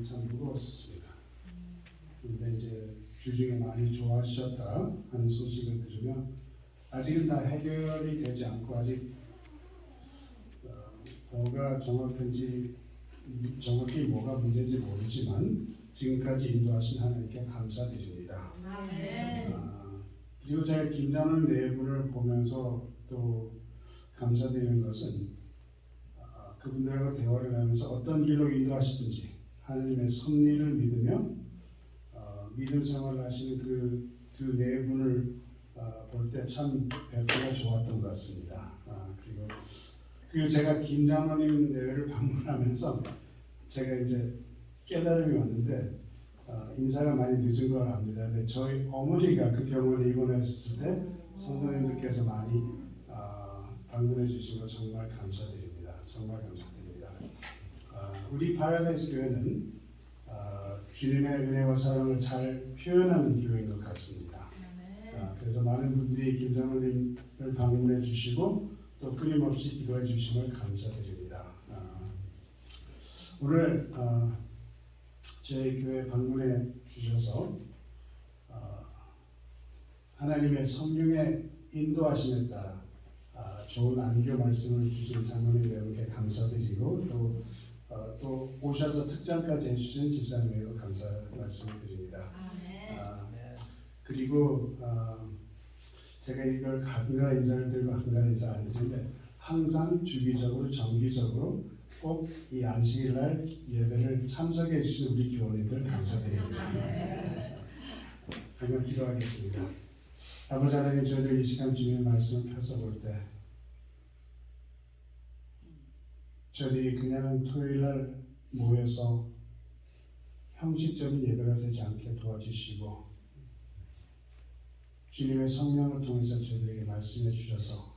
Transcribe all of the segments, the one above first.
마음이 참 무거웠습니다. 그런데 이제 주중에 많이 좋아하셨다 하는 소식을 들으면 아직은 다 해결이 되지 않고 아직 뭐가 정확히 뭐가 문제인지 모르지만 지금까지 인도하신 하나님께 감사드립니다. 그리고 제가 김장훈 내부를 보면서 또 감사드리는 것은 그분들과 대화를 하면서 어떤 길로 인도하시든지 하나님의 섭리를 믿으며 믿음 생활을 하시는 그 두 네 분을 볼 때 참 뵙기가 좋았던 것 같습니다. 그리고 제가 김장로님 대회를 방문하면서 제가 이제 깨달음이 왔는데 인사가 많이 늦은 걸 압니다. 근데 저희 어머니가 그 병원에 입원하셨을 때 성도님들께서 많이 방문해 주신 거 정말 감사드립니다. 정말 감사드립니다. 우리 파라다이스 교회는 주님의 은혜와 사랑을 잘 표현하는 교회인 것 같습니다. 그래서 많은 분들이 김장로님을 방문해 주시고 또 끊임없이 기도해 주심을 감사드립니다. 오늘 저희 교회 방문해 주셔서 하나님의 성령의 인도하심에 따라 좋은 안교 말씀을 주신 장로님 여러분께 감사드리고 또 오셔서 특장까지 해주신 집사님에게도 감사 말씀을 드립니다. 그리고 제가 이걸 가끔가다 인사를 드리고 가끔가다 인사 안 드리는데 항상 주기적으로 정기적으로 꼭 이 안식일날 예배를 참석해 주신 우리 교원님들 감사드립니다. 정말 기도하겠습니다. 아버지 하나님, 저희들 이 시간 주님의 말씀을 펴서 볼 때 저희들이 그냥 토요일날 모여서 형식적인 예배가 되지 않게 도와주시고 주님의 성령을 통해서 저희들에게 말씀해 주셔서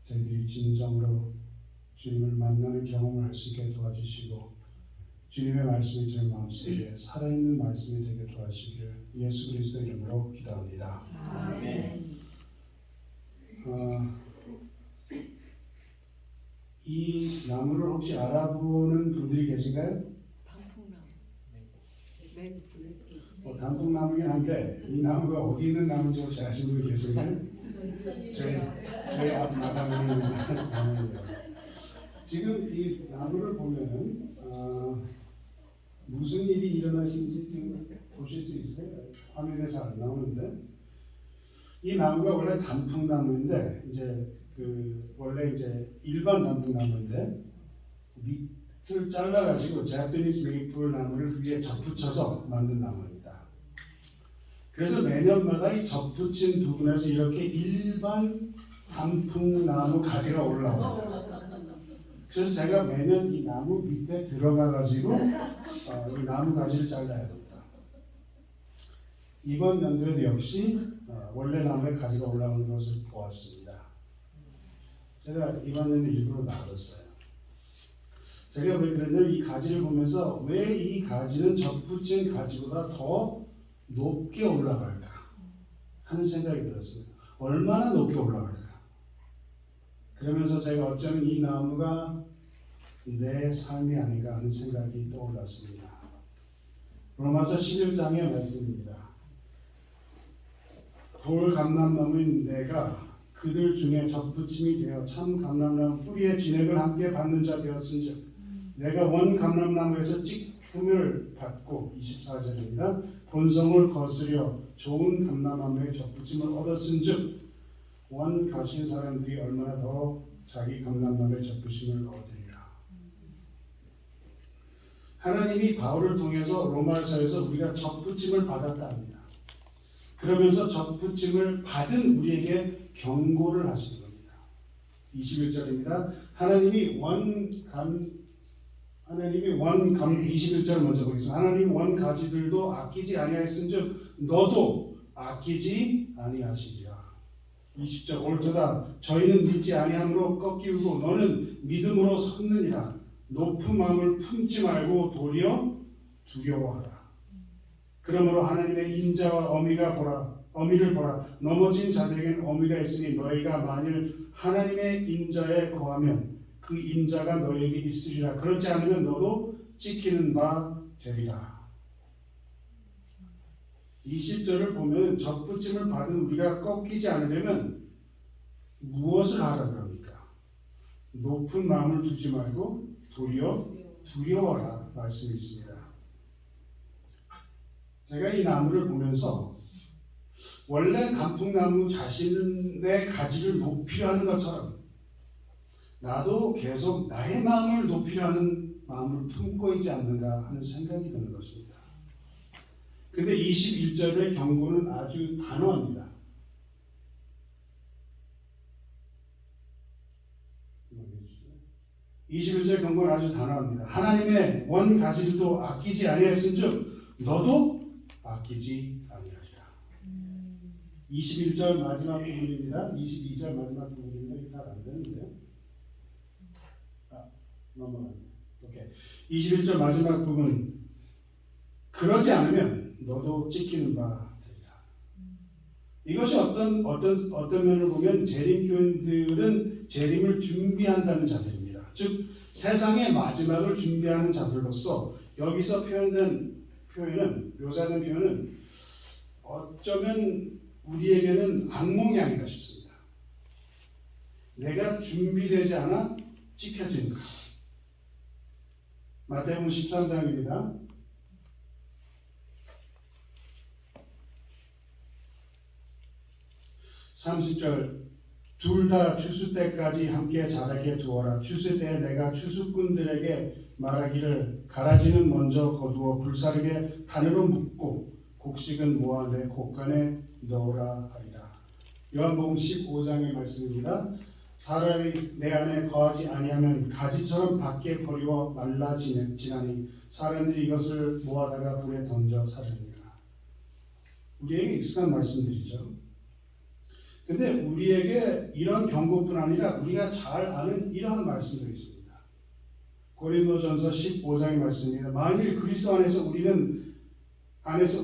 저희들이 진정으로 주님을 만나는 경험을 할 수 있게 도와주시고 주님의 말씀이 저희 마음속에 살아있는 말씀이 되게 도와주시기를 예수 그리스도 이름으로 기도합니다. 아멘. 이 나무를 혹시 알아보는 분들이 계신가요? 단풍나무긴 한데 이 나무가 어디 있는 나무인지 혹시 아시는 분이 계신가요? 저희 앞 마당에 있는 나무입니다. 지금 이 나무를 보면은 무슨 일이 일어나신지 보실 수 있어요? 화면에 잘 안 나오는데 이 나무가 원래 단풍나무인데 이제 원래 이제 일반 단풍나무인데 밑을 잘라가지고 자파니스 메이플 나무를 그게 접붙여서 만든 나무입니다. 그래서 매년마다 이 접붙인 부분에서 이렇게 일반 단풍나무 가지가 올라옵니다. 그래서 제가 매년 이 나무 밑에 들어가가지고 이 나무 가지를 잘라야 됩니다. 이번 연도에도 역시 원래 나무에 가지가 올라오는 것을 보았습니다. 제가 이번 연도 일부러 놔뒀어요. 제가 왜 그랬냐면 이 가지를 보면서 왜 이 가지는 접붙인 가지보다 더 높게 올라갈까 하는 생각이 들었습니다. 얼마나 높게 올라갈까? 그러면서 제가 어쩌면 이 나무가 내 삶이 아닌가 하는 생각이 떠올랐습니다. 로마서 11장의 말씀입니다. 돌 감람나무인 내가 그들 중에 접붙임이 되어 참 감람나무 뿌리의 진액을 함께 받는 자 되었은즉 내가 원 감람나무에서 찍힘을 받고 24절입니다. 본성을 거스려 좋은 감람나무의 접붙임을 얻었은즉 원 가진 사람들이 얼마나 더 자기 감람나무의 접붙임을 얻으리라. 하나님이 바울을 통해서 로마서에서 우리가 접붙임을 받았다 합니다. 그러면서 접붙임을 받은 우리에게 경고를 하시는 겁니다. 21절입니다. 하나님이 21절 먼저 보겠습니다. 하나님 원 가지들도 아끼지 아니하였은즉 너도 아끼지 아니하시리라. 20절 옳도다. 저희는 믿지 아니함으로 꺾이고 너는 믿음으로 섰느니라. 높은 마음을 품지 말고 도리어 두려워하라. 그러므로 하나님의 인자와 어미를 보라. 넘어진 자들에게는 어미가 있으니 너희가 만일 하나님의 인자에 거하면 그 인자가 너에게 있으리라. 그렇지 않으면 너도 찍히는 바 되리라. 20절을 보면 접붙임을 받은 우리가 꺾이지 않으려면 무엇을 하라 그럽니까? 높은 마음을 두지 말고 도리어 두려워라 말씀이 있습니다. 제가 이 나무를 보면서 원래 단풍나무 자신의 가지를 높이려 하는 것처럼 나도 계속 나의 마음을 높이려 하는 마음을 품고 있지 않는가 하는 생각이 드는 것입니다. 근데 21절의 경고는 아주 단호합니다. 21절 경고는 아주 단호합니다. 하나님의 원 가지도 아끼지 아니하였은즉 너도 아끼지 아니하리라. 21절 마지막 부분입니다. 22절 마지막 부분입니다. 이게 잘 안 되는데요. 넘어갑니다. 오케이. 21절 마지막 부분. 그러지 않으면 너도 찢기는 바 되리라. 이것이 어떤 면을 보면 재림교인들은 재림을 준비한다는 자들입니다. 즉 세상의 마지막을 준비하는 자들로서 여기서 묘사된 표현은 어쩌면 우리에게는 악몽이 아닌가 싶습니다. 내가 준비되지 않아 찍혀진다. 마태복음 13장입니다. 30절 둘 다 추수 때까지 함께 자라게 두어라. 추수 때에 내가 추수꾼들에게 말하기를 가라지는 먼저 거두어 불사르게 단으로 묶고 곡식은 모아 내 곡간에 넣으라 하리라. 요한복음 15장의 말씀입니다. 사람이 내 안에 거하지 아니하면 가지처럼 밖에 버리워 말라지나니 사람들이 이것을 모아다가 불에 던져 사르니라. 우리에게 익숙한 말씀들이죠. 근데 우리에게 이런 경고뿐 아니라 우리가 잘 아는 이러한 말씀도 있습니다. 고린도전서 15장의 말씀입니다. 만일 그리스도 안에서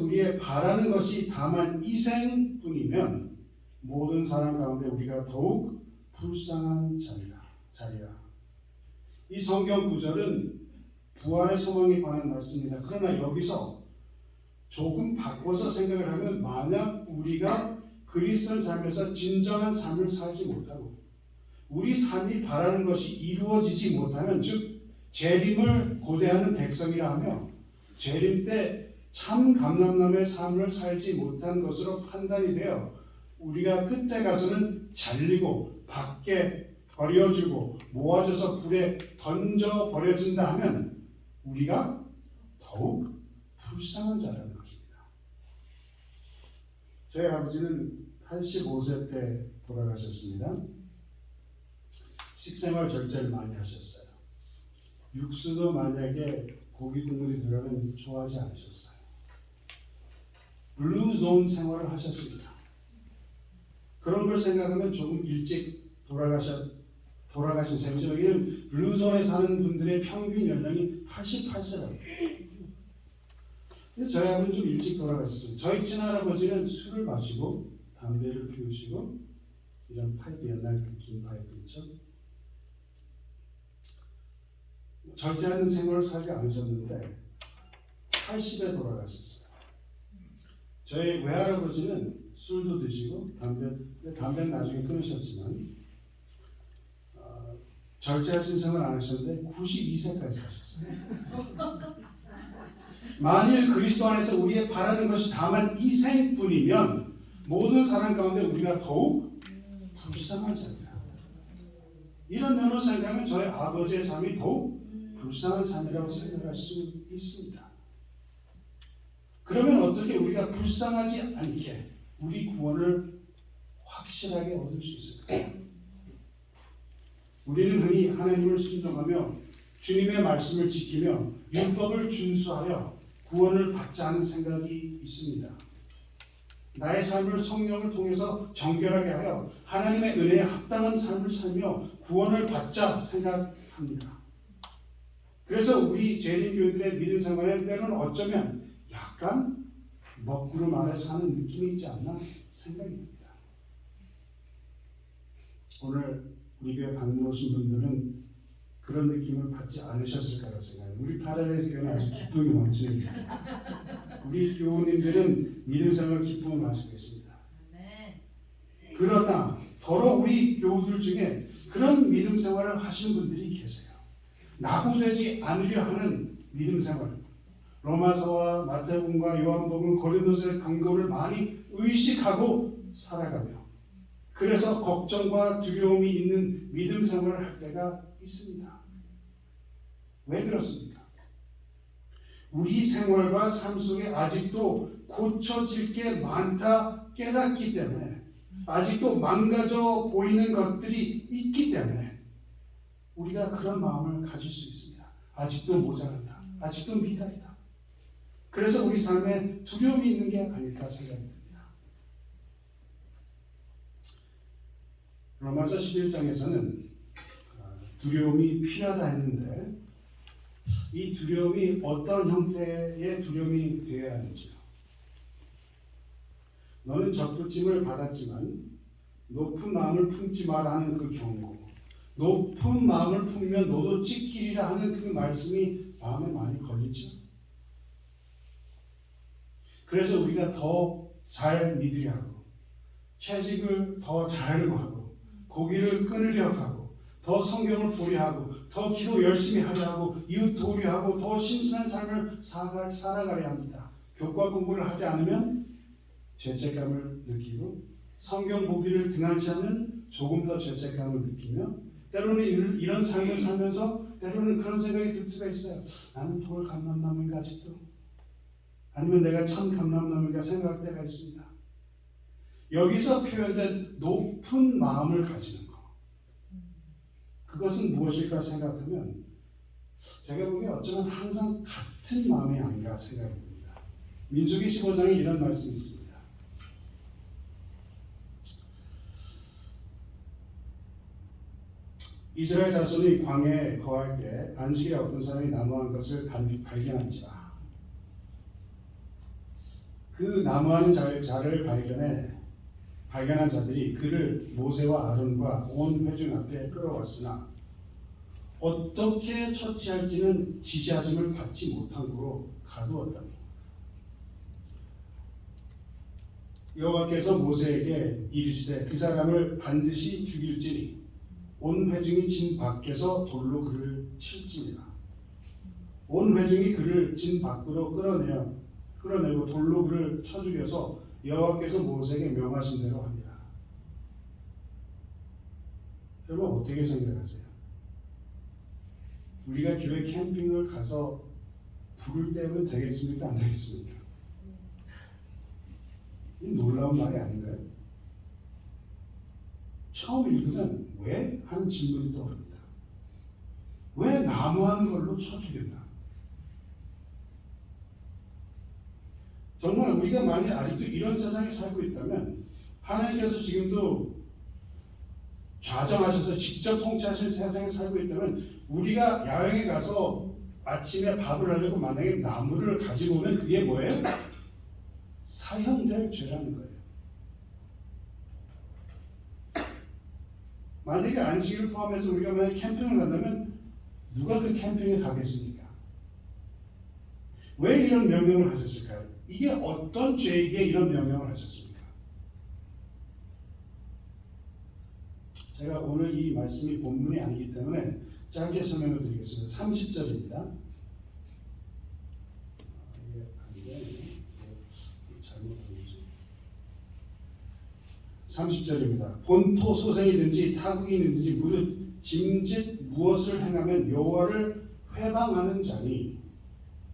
우리의 바라는 것이 다만 이생뿐이면 모든 사람 가운데 우리가 더욱 불쌍한 자리라. 이 성경 구절은 부활의 소망에 관한 말씀입니다. 그러나 여기서 조금 바꿔서 생각을 하면 만약 우리가 그리스도의 삶에서 진정한 삶을 살지 못하고 우리 삶이 바라는 것이 이루어지지 못하면 즉 재림을 고대하는 백성이라 하며 재림 때 참 감람남의 삶을 살지 못한 것으로 판단이 되어 우리가 끝에 가서는 잘리고 밖에 버려지고 모아져서 불에 던져 버려진다 하면 우리가 더욱 불쌍한 자라는 것입니다. 저희 아버지는 85세 때 돌아가셨습니다. 식생활 절제를 많이 하셨어요. 육수도 만약에 고기 국물이 들어가면 좋아하지 않으셨어요. 블루존 생활을 하셨습니다. 그런 걸 생각하면 조금 일찍 돌아가신 셈이죠. 여기는 블루존에 사는 분들의 평균 연령이 88세라고. 그래서 저희 아버지는 좀 일찍 돌아가셨어요. 저희 친할아버지는 술을 마시고 담배를 피우시고 이런 파이프 옛날 그 긴 파이프 있죠. 절제하는 생활을 살지 않으셨는데 80에 돌아가셨어요. 저희 외할아버지는 술도 드시고 담배는 나중에 끊으셨지만 절제하신 생활 안 하셨는데 92세까지 사셨어요. 만일 그리스도 안에서 우리의 바라는 것이 다만 이 생뿐이면 모든 사람 가운데 우리가 더욱 불쌍한 자입니다. 이런 면으로 생각하면 저희 아버지의 삶이 더욱 불쌍한 삶이라고 생각할 수 있습니다. 그러면 어떻게 우리가 불쌍하지 않게 우리 구원을 확실하게 얻을 수 있을까요? 우리는 흔히 하나님을 순종하며 주님의 말씀을 지키며 율법을 준수하여 구원을 받자 하는 생각이 있습니다. 나의 삶을 성령을 통해서 정결하게 하여 하나님의 은혜에 합당한 삶을 살며 구원을 받자 생각합니다. 그래서 우리 재림교인들의 믿음 생활에 때로는 어쩌면 약간 먹구름 아래 사는 느낌이 있지 않나 생각입니다. 오늘 우리 교회 방문 오신 분들은 그런 느낌을 받지 않으셨을까라 생각해요. 우리 파라다이스 교회는 아주 기쁨이 넘치는 교회. 우리 교우님들은 믿음 생활 기쁨을 가지고 계십니다. 그러나 더러 우리 교우들 중에 그런 믿음 생활을 하시는 분들이 계세요. 낙오되지 않으려 하는 믿음 생활. 로마서와 마태복음과 요한복음, 고린도서의 근거를 많이 의식하고 살아가며 그래서 걱정과 두려움이 있는 믿음 생활을 할 때가 있습니다. 왜 그렇습니까? 우리 생활과 삶 속에 아직도 고쳐질 게 많다 깨닫기 때문에 아직도 망가져 보이는 것들이 있기 때문에 우리가 그런 마음을 가질 수 있습니다. 아직도 모자란다. 아직도 미달이다. 그래서 우리 삶에 두려움이 있는 게 아닐까 생각이 듭니다. 로마서 11장에서는 두려움이 필요하다 했는데 이 두려움이 어떤 형태의 두려움이 되어야 하는지요. 너는 적부침을 받았지만 높은 마음을 품지 마라 하는 그 경고, 높은 마음을 품으면 너도 찍히리라 하는 그 말씀이 마음에 많이 걸리죠. 그래서 우리가 더 잘 믿으려 하고 채식을 더 잘하려고 하고 고기를 끊으려 하고 더 성경을 보려 하고 더 기도 열심히 하려 하고 이웃 도우려 하고 더 신선한 삶을 살아가려 합니다. 교과 공부를 하지 않으면 죄책감을 느끼고 성경 보기를 등한시하면 조금 더 죄책감을 느끼며 때로는 이런 삶을 살면서 때로는 그런 생각이 들 수가 있어요. 나는 돌 감람나무인가 아직도? 아니면 내가 참 감람나무인가 생각할 때가 있습니다. 여기서 표현된 높은 마음을 가지는 것, 그것은 무엇일까 생각하면 제가 보기에 어쩌면 항상 같은 마음이 아닌가 생각이 듭니다. 민수기 15장에 이런 말씀이 있습니다. 이스라엘 자손이 광야에 거할 때 안식일에 어떤 사람이 나무한 것을 발견한지라. 그 나무하는 자를 발견한 자들이 그를 모세와 아론과 온 회중 앞에 끌어왔으나 어떻게 처치할지는 지시하심을 받지 못한 고로 가두었다. 여호와께서 모세에게 이르시되 그 사람을 반드시 죽일지니 온 회중이 진 밖에서 돌로 그를 칠지니라. 온 회중이 그를 진 밖으로 끌어내고 돌로 그를 쳐 죽여서 여호와께서 모세에게 명하신 대로 하니라. 여러분 어떻게 생각하세요? 우리가 교회 캠핑을 가서 불을 떼면 되겠습니까? 안 되겠습니까? 이 놀라운 말이 아닌가요? 처음 읽으면 왜? 하는 질문이 떠오릅니다. 왜 나무하는 걸로 쳐 죽였나? 정말 우리가 만약 아직도 이런 세상에 살고 있다면 하나님께서 지금도 좌정하셔서 직접 통치하신 세상에 살고 있다면 우리가 야외에 가서 아침에 밥을 하려고 만약에 나무를 가지고 오면 그게 뭐예요? 사형될 죄라는 거예요. 만약에 안식일을 포함해서 우리가 만약에 캠핑을 간다면 누가 그 캠핑에 가겠습니까? 왜 이런 명령을 하셨을까요? 이게 어떤 죄에게 이런 명령을 하셨습니까? 제가 오늘 이 말씀이 본문이 아니기 때문에 짧게 설명을 드리겠습니다. 30절입니다. 잘못했지. 30절입니다. 본토 소생이든지 타국인이든지 무릇 짐짓 무엇을 행하면 여호와를 회방하는 자니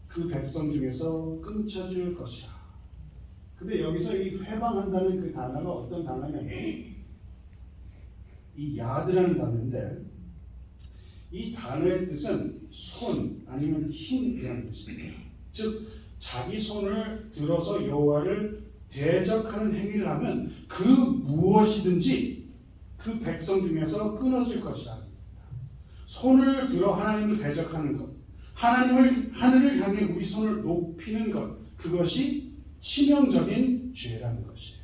그 백성 중에서 끊쳐질 것이라. 근데 여기서 이 회방한다는 그 단어가 어떤 단어냐면 이 야드라는 단어인데 이 단어의 뜻은 손 아니면 힘이라는 뜻입니다. 즉 자기 손을 들어서 여호와를 대적하는 행위를 하면 그 무엇이든지 그 백성 중에서 끊어질 것이라. 손을 들어 하나님을 대적하는 것, 하늘을 향해 우리 손을 높이는 것, 그것이 치명적인 죄라는 것이에요.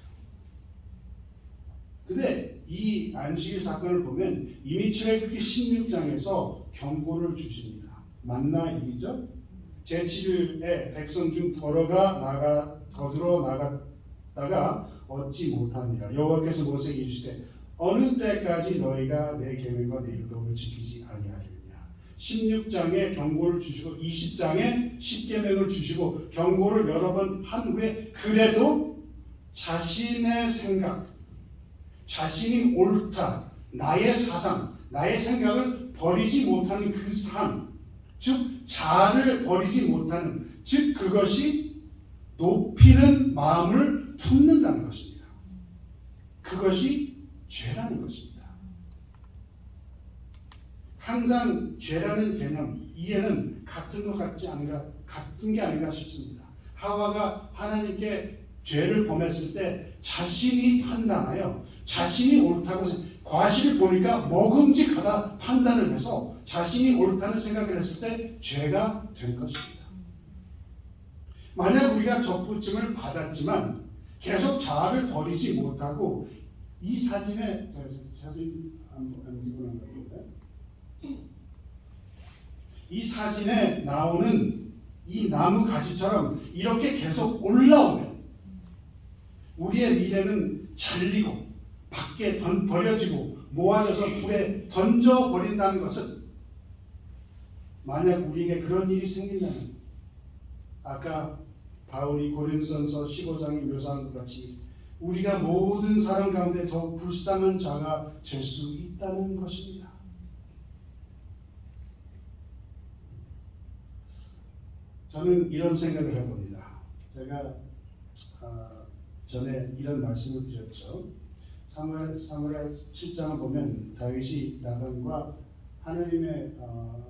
근데 이 안식일 사건을 보면 이미 출애굽기 16장에서 경고를 주십니다. 만나 일이죠. 제7일에 백성 중 거들어 나갔다가 얻지 못하니라. 여호와께서 모세에게 이르시되 어느 때까지 너희가 내 계명과 내 율법을 지키지 아니하리냐. 16장에 경고를 주시고 20장에 십계명을 주시고 경고를 여러 번 한 후에 그래도 자신의 생각, 자신이 옳다, 나의 사상, 나의 생각을 버리지 못하는 그 삶, 즉 자아를 버리지 못하는, 즉 그것이 높이는 마음을 품는다는 것입니다. 그것이 죄라는 것입니다. 항상 죄라는 개념, 이해는 같은 것 같지 않은가, 같은 게 아닌가 싶습니다. 하와가 하나님께 죄를 범했을 때 자신이 판단하여 자신이 옳다고 과실을 보니까 먹음직하다 판단을 해서 자신이 옳다는 생각을 했을 때 죄가 된 것입니다. 만약 우리가 접붙임을 받았지만 계속 자아를 버리지 못하고 이 사진에 사진 안 찍어놓은 것 같은데 이 사진에 나오는 이 나무 가지처럼 이렇게 계속 올라오면 우리의 미래는 잘리고 밖에 버려지고 모아져서 불에 던져버린다는 것은 만약 우리에게 그런 일이 생긴다면 아까 바울이 고린도전서 15장에 묘사한 것 같이 우리가 모든 사람 가운데 더욱 불쌍한 자가 될 수 있다는 것입니다. 저는 이런 생각을 해봅니다. 제가 전에 이런 말씀을 드렸죠. 사무엘 7장을 보면 다윗이 나단과 하나님의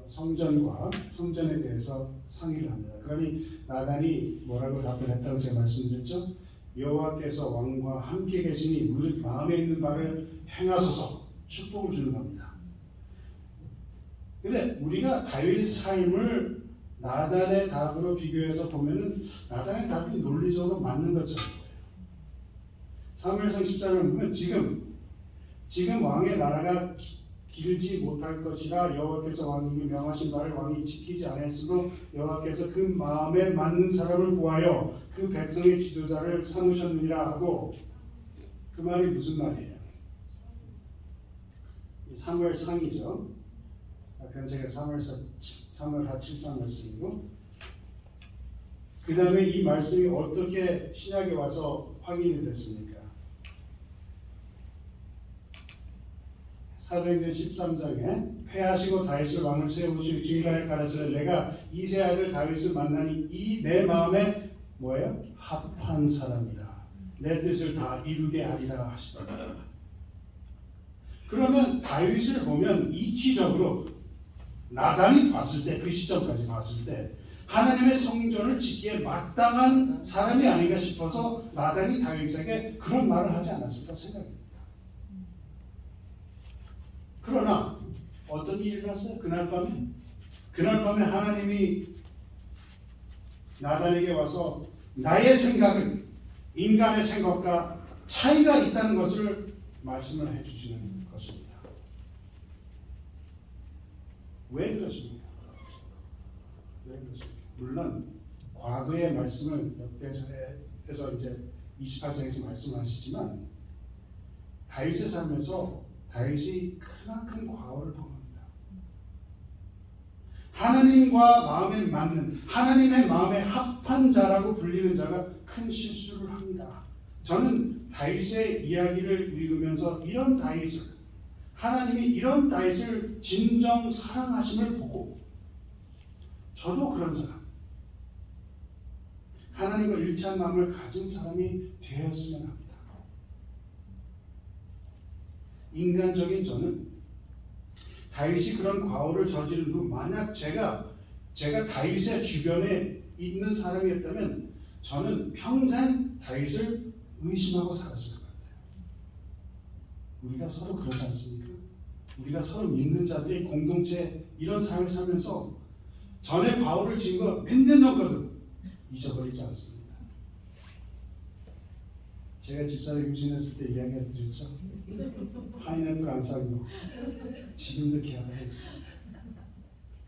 성전에 대해서 상의를 합니다. 그러니 나단이 뭐라고 답을 했다고 제가 말씀드렸죠. 여호와께서 왕과 함께 계시니 무릇 마음에 있는 바를 행하소서 축복을 주는 겁니다. 근데 우리가 다윗의 삶을 나단의 답으로 비교해서 보면은 나단의 답이 논리적으로 맞는 것처럼 보여요. 사무엘상 10장을 보면 지금 왕의 나라가 길지 못할 것이라 여호와께서 왕에게 명하신 바를 왕이 지키지 않았으므로 여호와께서 그 마음에 맞는 사람을 구하여 그 백성의 지도자를 삼으셨느니라 하고 그 말이 무슨 말이에요? 사무엘상이죠. 아까 제가 사무엘하 7장 말씀이고 그 다음에 이 말씀이 어떻게 신약에 와서 확인이 됐습니까? 사도행전 13장에 패하시고 다윗을 왕을 세우시고 증거하여 가라사대 내가 이세 아들 다윗을 만나니 이 내 마음에 뭐예요? 합한 사람이라 내 뜻을 다 이루게 하리라 하시더라. 그러면 다윗을 보면 이치적으로 나단이 봤을 때 그 시점까지 봤을 때 하나님의 성전을 짓기에 마땅한 사람이 아닌가 싶어서 나단이 다윗에게 그런 말을 하지 않았을까 생각합니다. 그러나 어떤 일이 일어났어요? 그날 밤에 하나님이 나단에게 와서 나의 생각은 인간의 생각과 차이가 있다는 것을 말씀을 해주시는 것입니다. 왜 그러십니까? 물론 과거의 말씀을 옆에서 이제 28장에서 말씀하시지만 다윗의 삶에서 다윗이 크나큰 과오를 범합니다. 하나님과 마음에 맞는 하나님의 마음에 합한 자라고 불리는 자가 큰 실수를 합니다. 저는 다윗의 이야기를 읽으면서 이런 다윗을 하나님이 이런 다윗을 진정 사랑하심을 보고 저도 그런 사람 하나님과 일치한 마음을 가진 사람이 되었으면 합니다. 인간적인 저는 다윗이 그런 과오를 저지른 후 만약 제가 다윗의 주변에 있는 사람이었다면 저는 평생 다윗을 의심하고 살았을 것 같아요. 우리가 서로 그렇지 않습니까? 우리가 서로 믿는 자들이 공동체 이런 삶을 살면서 전에 과오를 지은 거 몇 년 전거든 잊어버리지 않습니다. 제가 집사를 임신했을 때 이야기 드렸죠. 파인애플 안 사고 지금도 기억하고 있어요.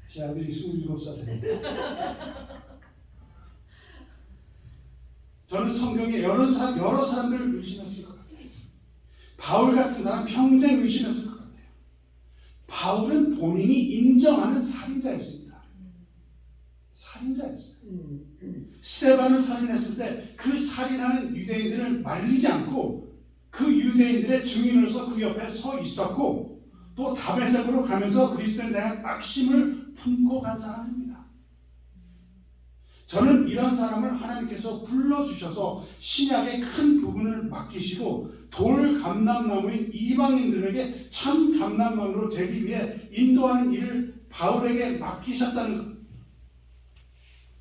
제 아들이 27살 됩니다. 저는 성경에 여러 사람들을 의심했을 것 같아요. 바울 같은 사람 평생 의심했을 것 같아요. 바울은 본인이 인정하는 살인자였습니다. 살인자였어요. 스데반을 살인했을 때 그 살인하는 유대인들을 말리지 않고 그 유대인들의 증인으로서 그 옆에 서 있었고 또 다메섹으로 가면서 그리스도에 대한 악심을 품고 간 사람입니다. 저는 이런 사람을 하나님께서 불러주셔서 신약의 큰 부분을 맡기시고 돌 감람나무인 이방인들에게 참 감람나무로 되기 위해 인도하는 일을 바울에게 맡기셨다는 것.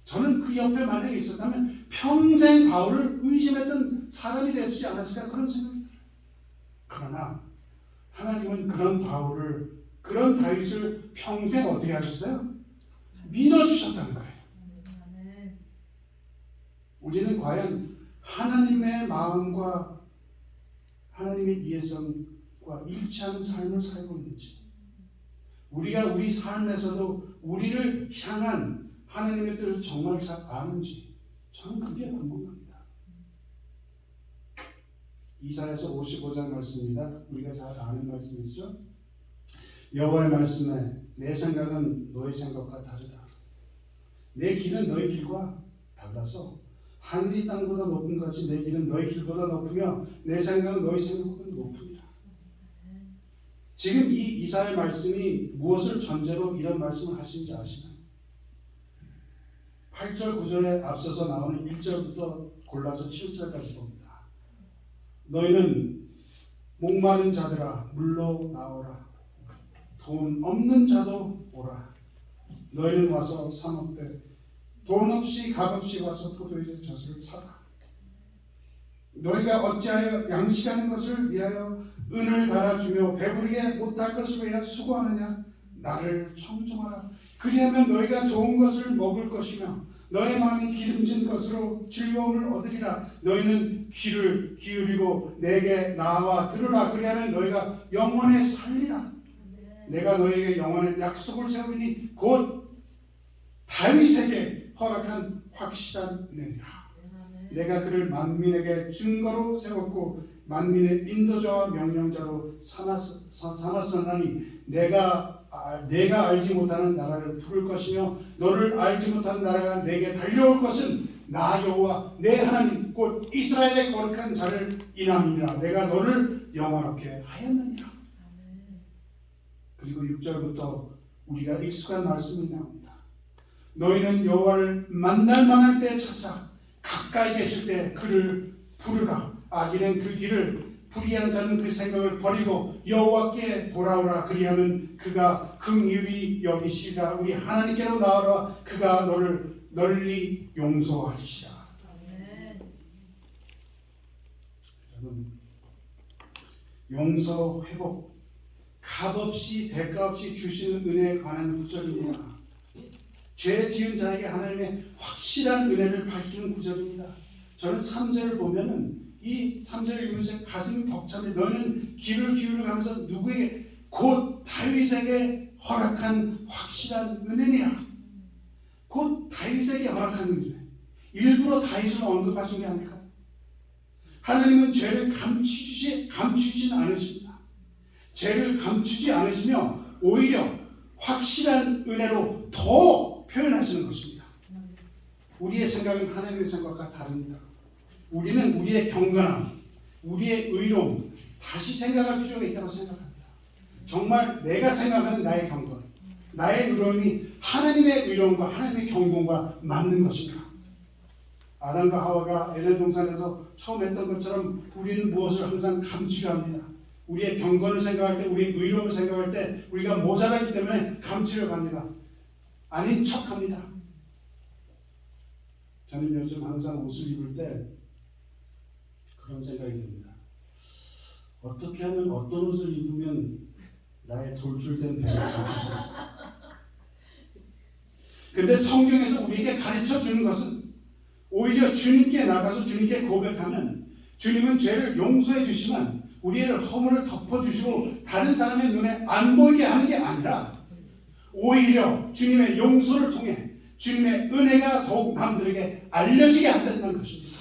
저는 그 옆에 만약에 있었다면 평생 바울을 의심했던 사람이 됐지 않았을까 그런 생각이 들어요. 그러나 하나님은 그런 바울을, 그런 다윗을 평생 어떻게 하셨어요? 믿어주셨다는 거예요. 우리는 과연 하나님의 마음과 하나님의 이해성과 일치하는 삶을 살고 있는지, 우리가 우리 삶에서도 우리를 향한 하나님의 뜻을 정말 잘 아는지 저는 그게 궁금합니다. 이사야서 55장 말씀입니다. 우리가 잘 아는 말씀이죠. 여호와의 말씀에 내 생각은 너의 생각과 다르다. 내 길은 너의 길과 달라서 하늘이 땅보다 높은 것이 내 길은 너희 길보다 높으며 내 생각은 너희 생각보다 높으니라. 지금 이 이사야의 말씀이 무엇을 전제로 이런 말씀을 하시는지 아시나요? 8절 9절에 앞서서 나오는 1절부터 골라서 7절까지 봅니다. 너희는 목마른 자들아 물로 나오라. 돈 없는 자도 오라. 너희는 와서 사 먹되 돈 없이 값 없이 와서 포도주의 젖을 사라. 너희가 어찌하여 양식하는 것을 위하여 은을 달아주며 배부르게 못할 것을 위하여 수고하느냐. 나를 청종하라. 그리하면 너희가 좋은 것을 먹을 것이며 너의 마음이 기름진 것으로 즐거움을 얻으리라. 너희는 귀를 기울이고 내게 나와 들으라. 그리하면 너희가 영원에 살리라. 내가 너희에게 영원의 약속을 세우니 곧 다윗에게 허락한 확실한 은혜니라. 내가 그를 만민에게 증거로 세웠고 만민의 인도자와 명령자로 삼았었나니 내가 알지 못하는 나라를 부를 것이며 너를 알지 못하는 나라가 내게 달려올 것은 나 여호와 내 하나님 곧 이스라엘의 거룩한 자를 인함이니라. 내가 너를 영원하게 하였느니라. 그리고 6절부터 우리가 익숙한 말씀이 나옵니다. 너희는 여호와를 만날 만할 때 찾으라. 가까이 계실 때 그를 부르라. 악인은 그 길을 불의한 자는 그 생각을 버리고 여호와께 돌아오라. 그리하면 그가 긍휼히 여기시리라. 우리 하나님께로 나아라. 그가 너를 널리 용서하시리라. 여러분, 용서, 회복, 값없이 대가 없이 주시는 은혜에 관한 구절입니다. 죄 지은 자에게 하나님의 확실한 은혜를 밝히는 구절입니다. 저는 3절을 보면은 이 3절을 읽으면서 가슴이 벅차며 너는 귀를 기울여가면서 누구에게 곧 다윗에게 허락한 확실한 은혜니라. 곧 다윗에게 허락한 은혜. 일부러 다윗을 언급하신 게 아닐까? 하나님은 죄를 감추진 않으십니다. 죄를 감추지 않으시며 오히려 확실한 은혜로 더 표현하시는 것입니다. 우리의 생각은 하나님의 생각과 다릅니다. 우리는 우리의 경건함, 우리의 의로움 다시 생각할 필요가 있다고 생각합니다. 정말 내가 생각하는 나의 경건, 나의 의로움이 하나님의 의로움과 하나님의 경건과 맞는 것인가? 아담과 하와가 에덴 동산에서 처음 했던 것처럼 우리는 무엇을 항상 감추려 합니다. 우리의 경건을 생각할 때, 우리의 의로움을 생각할 때 우리가 모자라기 때문에 감추려고 합니다. 아닌 척합니다. 저는 요즘 항상 옷을 입을 때 그런 생각이 듭니다. 어떻게 하면 어떤 옷을 입으면 나의 돌출된 배를 감출 수 있을까? 근데 성경에서 우리에게 가르쳐 주는 것은 오히려 주님께 나가서 주님께 고백하면 주님은 죄를 용서해 주시면 우리의 허물을 덮어주시고 다른 사람의 눈에 안 보이게 하는 게 아니라 오히려 주님의 용서를 통해 주님의 은혜가 더욱 남들에게 알려지게 한다는 것입니다.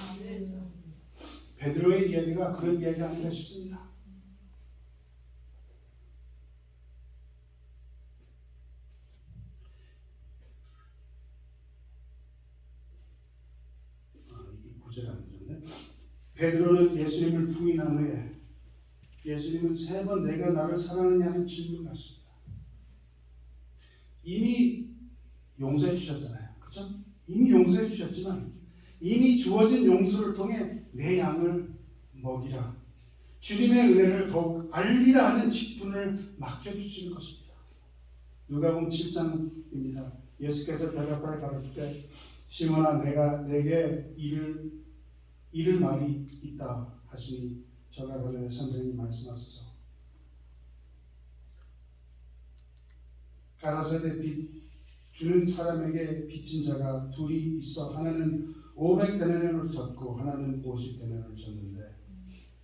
베드로의 이야기가 그런 이야기가 아닌가 싶습니다. 이 구절 안 들었네. 베드로는 예수님을 부인한 후에 예수님은 3번 내가 나를 사랑하느냐는 질문하십니다. 이미 용서해 주셨잖아요. 그렇죠? 이미 용서해 주셨지만 이미 주어진 용서를 통해 내 양을 먹이라. 주님의 은혜를 더욱 알리라 하는 직분을 맡겨주시는 것입니다. 누가복음 7장입니다. 예수께서 대답하여 가르치되 시몬아 내가 내게 이를 말이 있다 하시니 저가 가로되 선생님 말씀하소서. 가라사대 빚 주는 사람에게 빚진 자가 둘이 있어 하나는 500데나리온을 졌고 하나는 50데나리온을 졌는데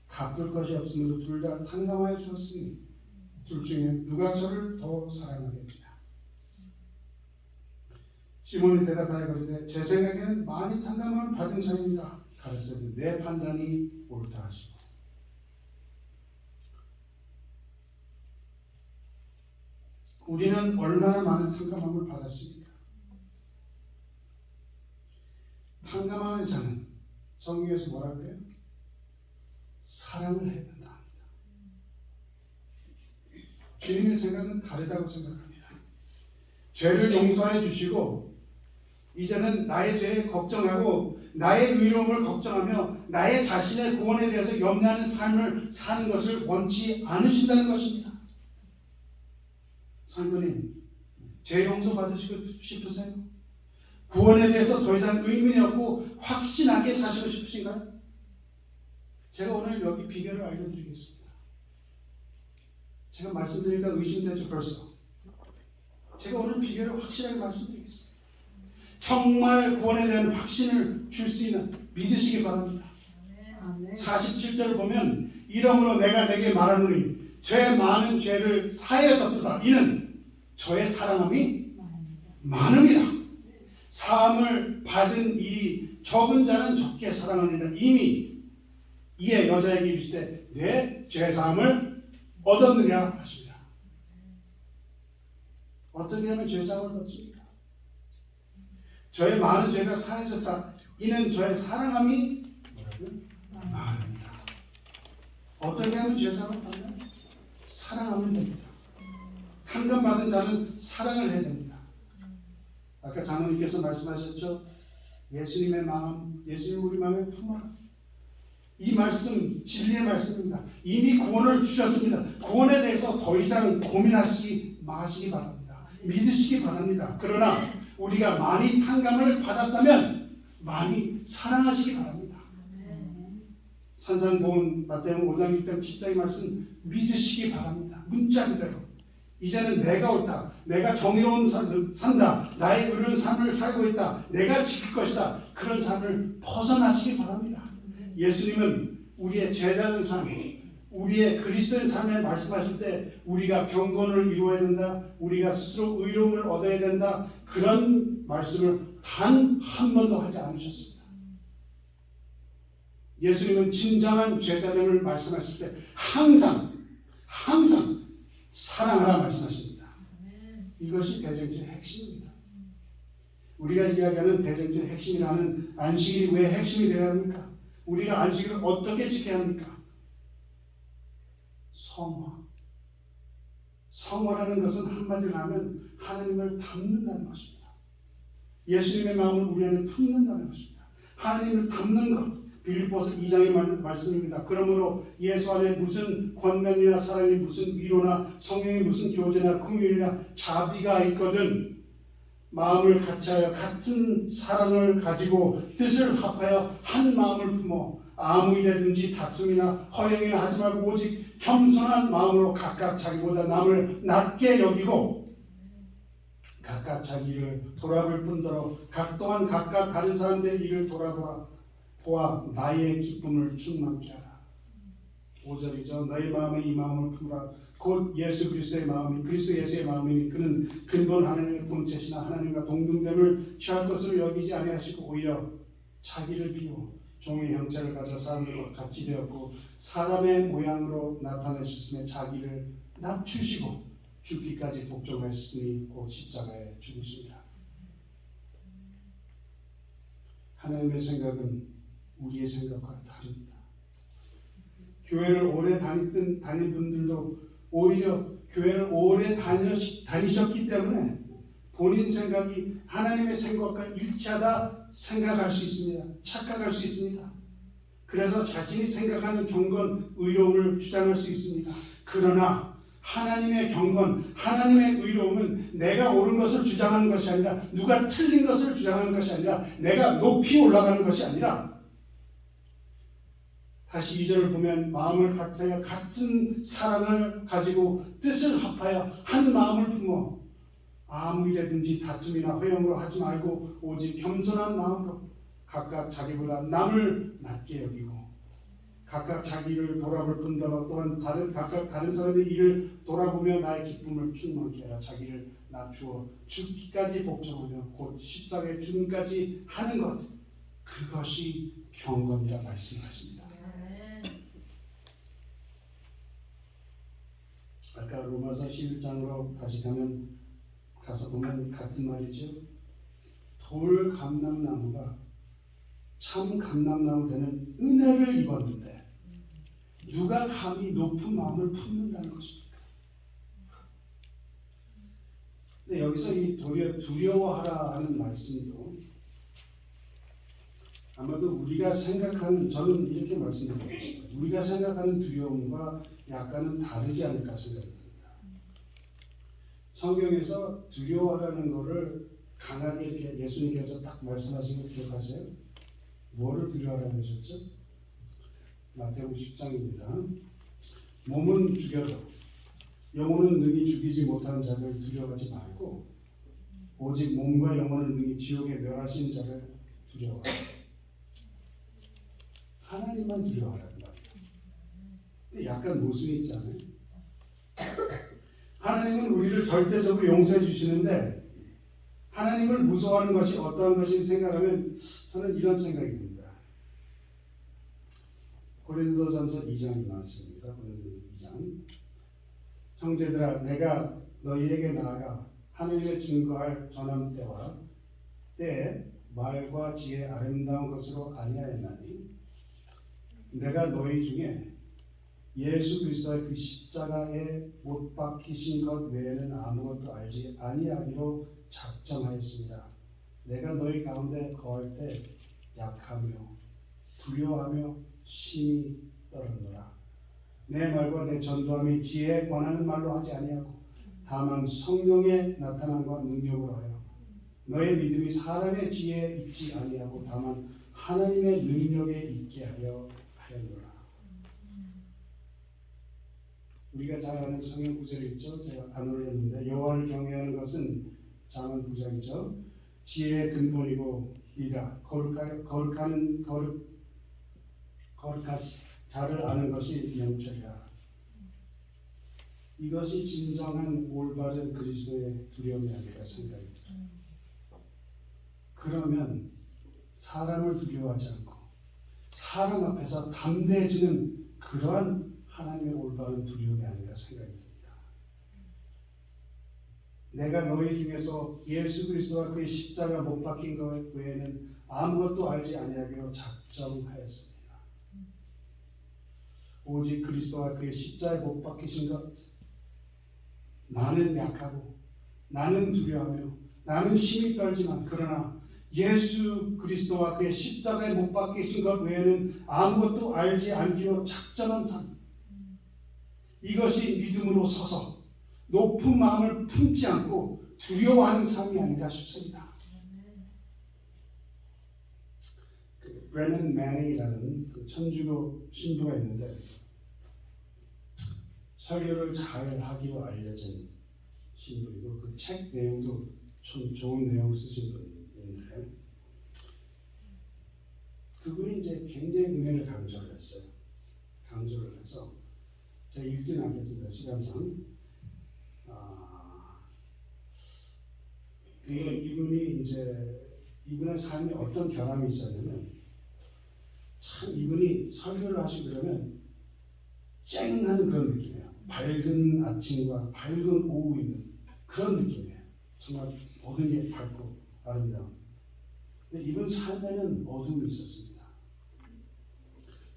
갚을 것이 없으므로 둘 다 탕감하여 주었으니 둘 중에 누가 저를 더 사랑하겠느냐. 시몬이 대답하여 가로되 제 생각에는 많이 탕감을 받은 자입니다. 가라사대 내 판단이 옳다 하시고. 우리는 얼마나 많은 탕감함을 받았습니까? 탕감하는 자는 성경에서 뭐라 그래요? 사랑을 해야 된다 합니다. 주님의 생각은 다르다고 생각합니다. 죄를 용서해 주시고 이제는 나의 죄를 걱정하고 나의 의로움을 걱정하며 나의 자신의 구원에 대해서 염려하는 삶을 사는 것을 원치 않으신다는 것입니다. 성도님, 죄 용서 받으시고 싶으세요? 구원에 대해서 더 이상 의문이 없고 확신하게 사시고 싶으신가요? 제가 오늘 여기 비결을 알려드리겠습니다. 제가 말씀드리니까 의심되죠 벌써. 제가 오늘 비결을 확실하게 말씀드리겠습니다. 정말 구원에 대한 확신을 줄 수 있는 믿으시기 바랍니다. 47절을 보면 이러므로 내가 내게 말하노니 죄 많은 죄를 사하여 졌도다. 이는 저의 사랑함이 많음이라. 사함을 받은 일이 적은 자는 적게 사랑하느니라. 이미 이에 여자에게 이르시되 내 죄사함을 얻었느냐 하시니라. 어떻게 하면 죄사함을 받습니까? 저의 많은 죄가 사해졌다. 이는 저의 사랑함이 많음이라. 어떻게 하면 죄사함을 받나요? 사랑하면 됩니다. 탕감받은 자는 사랑을 해야 됩니다. 아까 장로님께서 말씀하셨죠? 예수님의 마음, 예수님 우리 마음에 품어라. 이 말씀 진리의 말씀입니다. 이미 구원을 주셨습니다. 구원에 대해서 더 이상 고민하시지 마시기 바랍니다. 믿으시기 바랍니다. 그러나 우리가 많이 탕감을 받았다면 많이 사랑하시기 바랍니다. 산상보훈 마태복음 5장 6장 7장의 말씀 믿으시기 바랍니다. 문자 그대로 이제는 내가 옳다. 내가 정의로운 산다. 나의 의로운 삶을 살고 있다. 내가 지킬 것이다. 그런 삶을 벗어나시기 바랍니다. 예수님은 우리의 제자된 삶, 우리의 그리스도인 삶에 말씀하실 때 우리가 경건을 이루어야 된다. 우리가 스스로 의로움을 얻어야 된다. 그런 말씀을 단 한 번도 하지 않으셨습니다. 예수님은 진정한 제자됨을 말씀하실 때 항상 사랑하라 말씀하십니다. 이것이 대정죄의 핵심입니다. 우리가 이야기하는 대정죄의 핵심이라는 안식일이 왜 핵심이 되어야 합니까? 우리가 안식일을 어떻게 지켜야 합니까? 성화라는 것은 한마디로 하면 하나님을 닮는다는 것입니다. 예수님의 마음을 우리 안에 품는다는 것입니다. 하나님을 닮는 것. 빌립보서 2장의 말씀입니다. 그러므로 예수 안에 무슨 권면이나 사랑이 무슨 위로나 성령의 무슨 교제나 긍휼이나 자비가 있거든 마음을 같이하여 같은 사랑을 가지고 뜻을 합하여 한 마음을 품어 아무 일에든지 다툼이나 허영이나 하지 말고 오직 겸손한 마음으로 각각 자기보다 남을 낮게 여기고 각각 자기 일을 돌아볼 뿐더러 각 또한 각각 다른 사람들의 일을 돌아보라. 보아 나의 기쁨을 충만케 하라. 5절이죠. 너희 마음에 이 마음을 품으라. 곧 예수 그리스도의 마음이 그리스도 예수의 마음이니 그는 근본 하나님의 본체시나 하나님과 동등됨을 취할 것으로 여기지 아니하시고 오히려 자기를 비워 종의 형체를 가져 사람들과 같이 되었고 사람의 모양으로 나타내셨으며 자기를 낮추시고 죽기까지 복종하셨으니 곧 십자가에 죽으십니다. 하나님의 생각은 우리의 생각과 다릅니다. 교회를 오래 다닌 분들도 오히려 교회를 오래 다니셨기 때문에 본인 생각이 하나님의 생각과 일치하다 생각할 수 있습니다. 착각할 수 있습니다. 그래서 자신이 생각하는 경건, 의로움을 주장할 수 있습니다. 그러나 하나님의 경건, 하나님의 의로움은 내가 옳은 것을 주장하는 것이 아니라 누가 틀린 것을 주장하는 것이 아니라 내가 높이 올라가는 것이 아니라 다시 2절을 보면 마음을 같아야 같은 사랑을 가지고 뜻을 합하여 한 마음을 품어 아무 일에든지 다툼이나 허영으로 하지 말고 오직 겸손한 마음으로 각각 자기보다 남을 낮게 여기고 각각 자기를 돌아볼 뿐더러 또한 각각 다른 사람의 일을 돌아보며 나의 기쁨을 충만케 하라. 자기를 낮추어 죽기까지 복종하며 곧 십자가의 죽음까지 하는 것, 그것이 경건이라 말씀하십니다. 아까 로마서 11장으로 다시 가서 보면 같은 말이죠. 돌 감람나무가 참 감람나무 되는 은혜를 입었는데 누가 감히 높은 마음을 품는다는 것입니까? 근데 여기서 이 도리어 두려워하라 하는 말씀도 아마도 우리가 생각하는, 저는 이렇게 말씀드립니다. 우리가 생각하는 두려움과 약간은 다르지 않을까 생각됩니다. 성경에서 두려워하라는 것을 강하게 이렇게 예수님께서 딱 말씀하신 거 기억하세요? 뭐를 두려워하라고 하셨죠? 마태복음 10장입니다. 몸은 죽여도 영혼은 능히 죽이지 못하는 자를 두려워하지 말고 오직 몸과 영혼을 능히 지옥에 멸하시는 자를 두려워하라. 하나님만 두려워하라는 말이에요. 근데 약간 모순이 있잖아요. 하나님은 우리를 절대적으로 용서해 주시는데 하나님을 무서워하는 것이 어떠한 것인지 생각하면 저는 이런 생각이 듭니다. 고린도전서 2장이 나왔습니다. 고린도전서 2장. 형제들아 내가 너희에게 나아가 하나님의 증거할 전함 때에 말과 지혜 아름다운 것으로 아니하였나니 내가 너희 중에 예수 그리스도의 그 십자가에 못 박히신 것 외에는 아무것도 알지 아니하기로 작정하였습니다. 내가 너희 가운데 거할 때 약하며 두려워하며 심히 떨었노라. 내 말과 내 전도함이 지혜에 권하는 말로 하지 아니하고 다만 성령의 나타남과 능력으로 하여 너의 믿음이 사람의 지혜에 있지 아니하고 다만 하나님의 능력에 있게 하였노라. 우리가 잘 아는 성경 구절이 있죠. 제가 안 올렸는데 여호와를 경외하는 것은 작은 구절이죠. 지혜의 근본이고 이라 거룩하지 자를 아는 것이 명철이라. 이것이 진정한 올바른 그리스도의 두려움이 아닐까 생각합니다. 그러면 사람을 두려워하지 않고 사람 앞에서 담대해지는 그러한 하나님의 올바른 두려움이 아닌가 생각이 듭니다. 내가 너희 중에서 예수 그리스도와 그의 십자가 못 박힌 것 외에는 아무것도 알지 아니하기로 작정하였습니다. 오직 그리스도와 그의 십자가에 못 박히신 것, 나는 약하고 나는 두려워하며 나는 심히 떨지만 그러나 예수 그리스도와 그의 십자가에 못 박히신 것 외에는 아무것도 알지 않기로 작정한 삶, 이것이 믿음으로 서서 높은 마음을 품지 않고 두려워하는 삶이 아닌가 싶습니다. 브레넌 매닝이라는 그 천주교 신부가 있는데 설교를 잘 하기로 알려진 신부이고 그 책 내용도 참 좋은 내용을 쓰신 분인데 그분이 이제 굉장히 은혜를 강조를 했어요. 강조를 해서 제가 읽지는 않겠습니다. 시간상. 이분의 삶에 어떤 변함이 있었냐면, 참 이분이 설교를 하시고 그러면 쨍하는 그런 느낌이에요. 밝은 아침과 밝은 오후 있는 그런 느낌이에요. 정말 모든 게 밝고 아름다운. 근데 이분 삶에는 어둠이 있었습니다.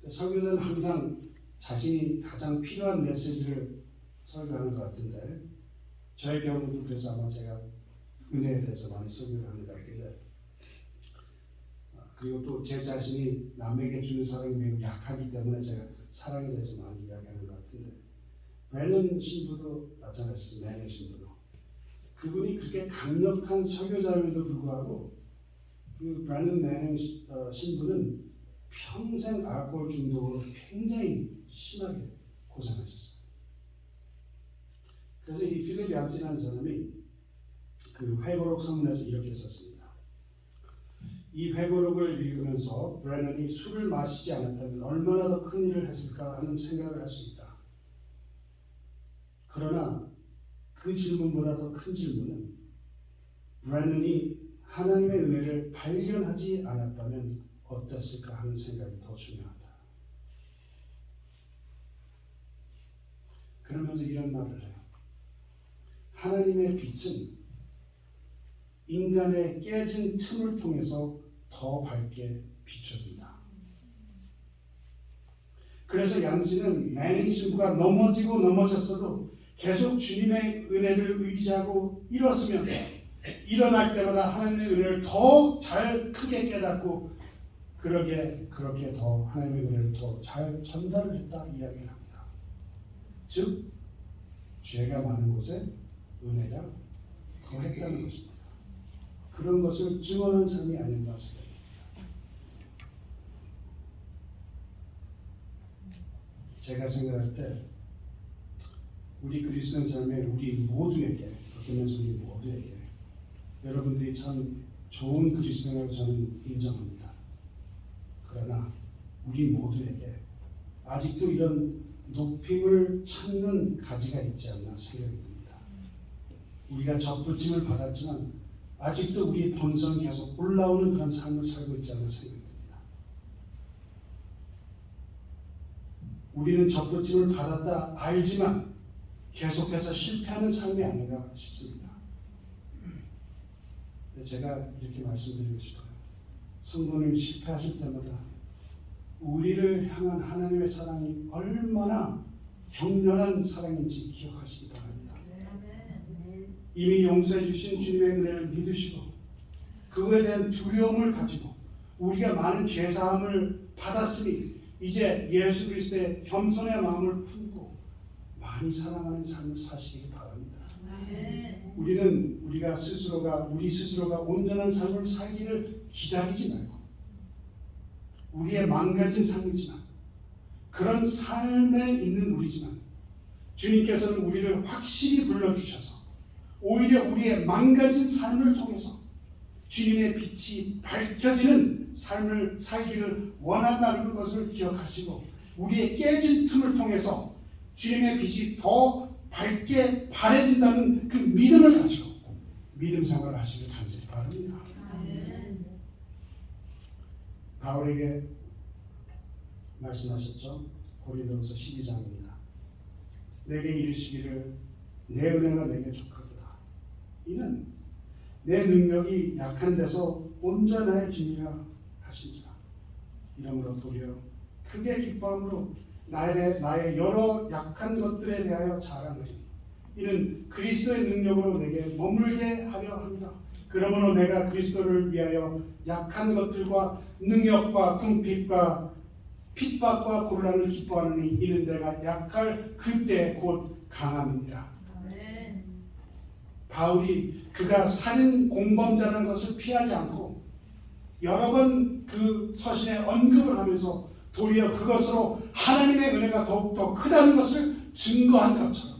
설교자는 항상 자신이 가장 필요한 메시지를 설교하는 것 같은데, 저의 경우도 그래서 아마 제가 은혜에 대해서 많이 설교를 하는 것 같은데, 그리고 또 제 자신이 남에게 주는 사랑이 매우 약하기 때문에 제가 사랑에 대해서 많이 이야기하는 것 같은데, 브래넌 신부도 마찬가지입니다. 매넌 신부도 그분이 그렇게 강력한 설교자임에도 불구하고 그 브래넌 매넌 신부는 평생 알코올 중독으로 굉장히 심하게 고생하셨어요. 그래서 이 필립 얀스라는 사람이 그 회고록 서문에서 이렇게 썼습니다. 이 회고록을 읽으면서 브래넌이 술을 마시지 않았다면 얼마나 더 큰 일을 했을까 하는 생각을 할 수 있다. 그러나 그 질문보다 더 큰 질문은 브래넌이 하나님의 은혜를 발견하지 않았다면 어땠을까 하는 생각이 더 중요하다. 그러면서 이런 말을 해요. 하나님의 빛은 인간의 깨진 틈을 통해서 더 밝게 비춰준다. 그래서 얀스는 매넌 신부가 넘어지고 넘어졌어도 계속 주님의 은혜를 의지하고 일었으면서 일어날 때마다 하나님의 은혜를 더 잘 크게 깨닫고 그렇게 더 하나님의 은혜를 더 잘 전달을 했다 이야기를 합니다. 즉 죄가 많은 곳에 은혜가 더했다는 것입니다. 그런 것을 증언하는 삶이 아닌가 싶습니다. 제가 생각할 때 우리 그리스도인 삶에 우리 모두에게, 어쩌면서 우리 모두에게 여러분들이 참 좋은 그리스도인이라고 저는 인정합니다. 그러나 우리 모두에게 아직도 이런 높임을 찾는 가지가 있지 않나 생각이 듭니다. 우리가 접붙임을 받았지만 아직도 우리의 본성이 계속 올라오는 그런 삶을 살고 있지 않나 생각이 듭니다. 우리는 접붙임을 받았다 알지만 계속해서 실패하는 삶이 아닌가 싶습니다. 제가 이렇게 말씀드리고 싶어요. 성도님이 실패하실 때마다 우리를 향한 하나님의 사랑이 얼마나 격렬한 사랑인지 기억하시기 바랍니다. 이미 용서해 주신 주님의 은혜를 믿으시고 그거에 대한 두려움을 가지고 우리가 많은 죄사함을 받았으니 이제 예수 그리스도의 겸손의 마음을 품고 많이 사랑하는 삶을 사시기 바랍니다. 우리는 우리 스스로가 온전한 삶을 살기를 기다리지 말고 우리의 망가진 삶이지만 그런 삶에 있는 우리지만 주님께서는 우리를 확실히 불러주셔서 오히려 우리의 망가진 삶을 통해서 주님의 빛이 밝혀지는 삶을 살기를 원한다는 것을 기억하시고 우리의 깨진 틈을 통해서 주님의 빛이 더 밝게 바래진다는 그 믿음을 가지고 믿음 생활을 하시길 간절히 바랍니다. 바울에게 말씀하셨죠. 고린도후서 12장입니다. 내게 이르시기를 내 은혜가 내게 족하도다. 이는 내 능력이 약한 데서 온전하여 지니라 하신지라. 이러므로 도리어 크게 기뻐함으로 나의 여러 약한 것들에 대하여 자랑하리. 이는 그리스도의 능력으로 내게 머물게 하려 함이라. 그러므로 내가 그리스도를 위하여 약한 것들과 능력과 궁핍과 핍박과 곤란을 기뻐하느니 이는 내가 약할 그때 곧 강함이니라. 바울이 그가 살인 공범자라는 것을 피하지 않고 여러 번 그 서신에 언급을 하면서 도리어 그것으로 하나님의 은혜가 더욱더 크다는 것을 증거한 것처럼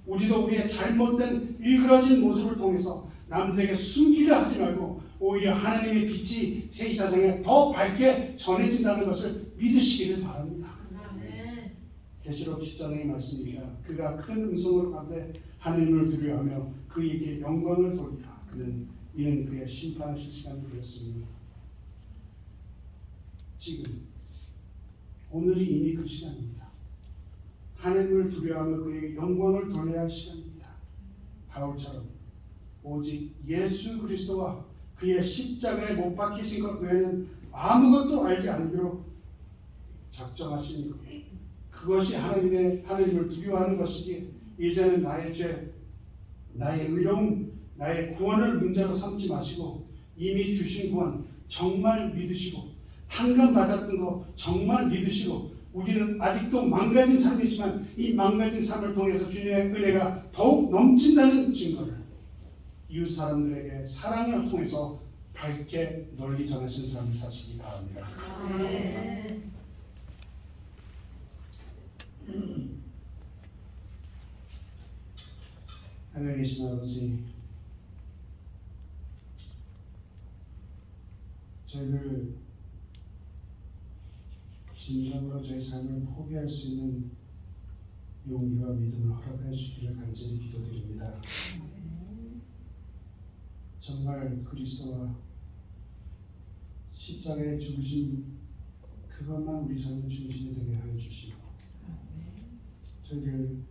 우리도 우리의 잘못된 일그러진 모습을 통해서 남들에게 숨기려 하지 말고 오히려 하나님의 빛이 이 세상에 더 밝게 전해진다는 것을 믿으시기를 바랍니다. 계시록 14장의 말씀입니다. 그가 큰 음성으로 가되 하나님을 두려워하며 그에게 영광을 돌리라. 이는 그의 심판하실 시간이 되었습니다. 지금 오늘이 이미 그 시간입니다. 하나님을 두려워하며 그에게 영광을 돌려야 할 시간입니다. 바울처럼 오직 예수 그리스도와 그의 십자가에 못 박히신 것 외에는 아무것도 알지 않기로 작정하신 것, 그것이 하나님을 두려워하는 것이지 이제는 나의 죄, 나의 의로움, 나의 구원을 문제로 삼지 마시고 이미 주신 구원 정말 믿으시고 탕감받았던 거 정말 믿으시고 우리는 아직도 망가진 삶이지만 이 망가진 삶을 통해서 주님의 은혜가 더욱 넘친다는 증거를 이웃 사람들에게 사랑을 통해서 밝게 널리 전하신 삶을 사시기 바랍니다. 하늘에 계신 아버지, 저희를 진정으로 저희 삶을 포기할 수 있는 용기와 믿음을 허락해 주시기를 간절히 기도드립니다. 정말 그리스도와 십자가에 죽으신 그것만 우리 삶의 중심이 되게 하여 주시고 저희를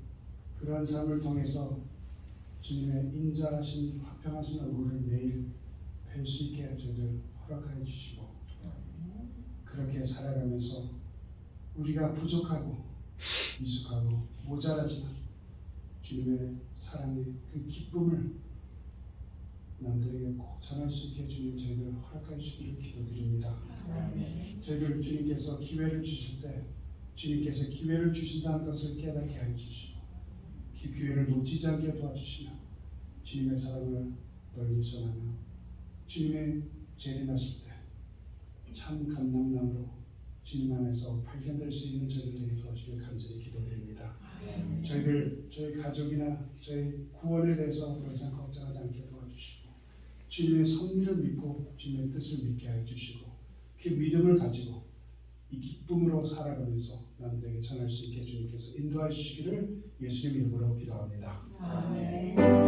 그러한 삶을 통해서 주님의 인자하신 화평하신 얼굴을 매일 뵐 수 있게 저희들 허락하여 주시고 그렇게 살아가면서 우리가 부족하고 미숙하고 모자라지만 주님의 사랑의 그 기쁨을 남들에게 꼭 전할 수 있게 주님 저희들 허락하여 주시기를 기도드립니다. 저희들 주님께서 기회를 주실 때 주님께서 기회를 주신다는 것을 깨닫게 하여 주시고 그 기회를 놓치지 않게 도와주시며 주님의 사랑을 널리 전하며 주님의 재림하실 때 참 감람나무로 주님 안에서 발견될 수 있는 저희들 되게 도와주시길 간절히 기도드립니다. 저희 가족이나 저희 구원에 대해서 더 이상 걱정하지 않게 도와주시고 주님의 섭리를 믿고 주님의 뜻을 믿게 하여 주시고 그 믿음을 가지고 이 기쁨으로 살아가면서 남들에게 전할 수 있게 주님께서 인도하여 주시기를 예수님 이름으로 기도합니다. 아멘.